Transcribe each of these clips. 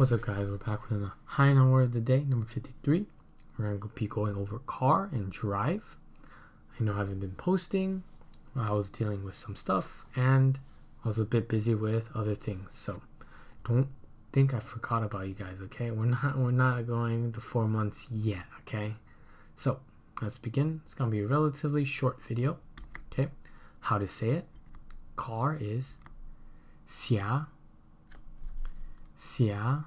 What's up, guys? We're back with the Hainan word of the day, number 53. We're going to be going over car and drive. I know I haven't been posting. I was dealing with some stuff and I was a bit busy with other things. So don't think I forgot about you guys, okay? We're not going the 4 months yet, okay? So let's begin. It's going to be a relatively short video, okay? How to say it. Car is xia. Xia.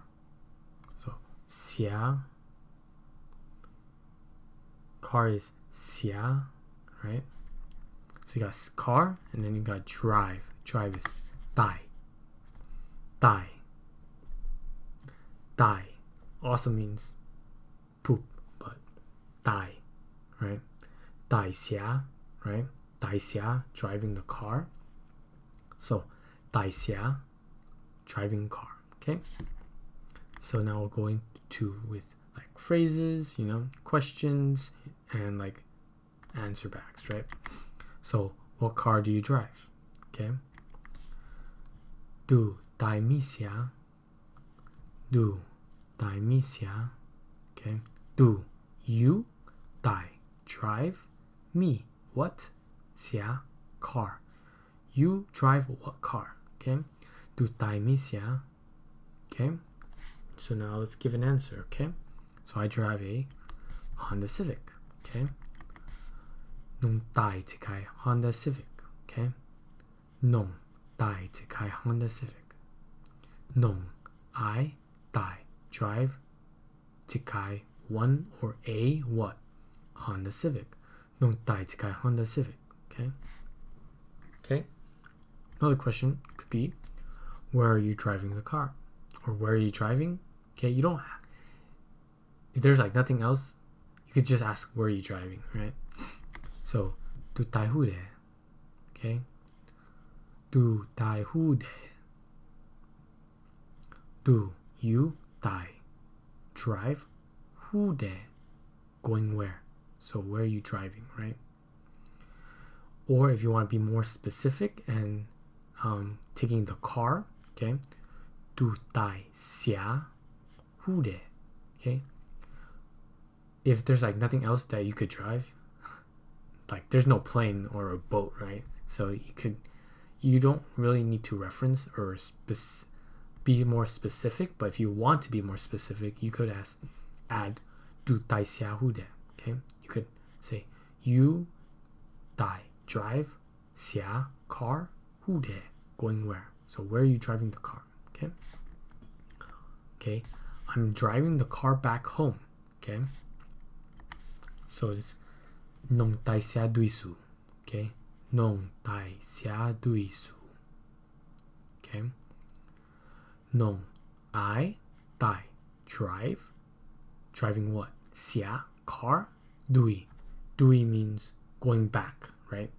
So xia. Car is xia, right? So you got car and then you got drive. Drive is dai. Dai. Dai also means poop, but dai, right? Dai xia, right? Dai xia, driving the car. So dai xia, driving car. Okay, so now we're going to with like phrases, questions and like answer backs, right? So what car do you drive? Okay, do dai mi xia. Do dai mi xia. Okay, do you dai drive me what xia car. You drive what car? Okay, do dai mi xia. Okay, so now let's give an answer. Okay, so I drive a Honda Civic. Okay, nung dai to kai Honda Civic. Okay, nung dai to kai Honda Civic. Nung I dai drive to kai one or a what Honda Civic. Nung dai to kai Honda Civic. Okay. Okay. Another question could be, where are you driving the car? Or where are you driving? Okay, you don't. If there's like nothing else, you could just ask where are you driving, right? So, do tai hu de. Okay. Do tai hu de. Do you dai drive hu de, going where? So where are you driving, right? Or if you want to be more specific and taking the car, okay, do dai xia hu de. Okay, if there's like nothing else that you could drive, like there's no plane or a boat, right? So you don't really need to reference or be more specific. But if you want to be more specific, you could add do dai xia hu de. Okay, you could say you dai drive xia car hu de, going where? So where are you driving the car? Okay. Okay, I'm driving the car back home. Okay, so it's nong dai xia dui su. Okay, nong dai xia dui su. Okay, nong I dai driving what? Xia car dui. Dui means going back, right?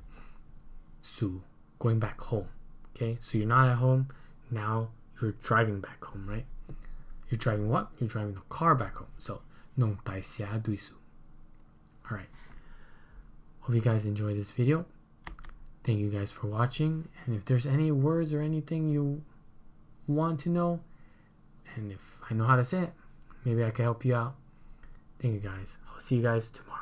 Su, going back home. Okay, so you're not at home now. You're driving back home, right? You're driving what? You're driving the car back home. So, nong dai xia dui su. Alright. Hope you guys enjoyed this video. Thank you guys for watching. And if there's any words or anything you want to know, and if I know how to say it, maybe I can help you out. Thank you guys. I'll see you guys tomorrow.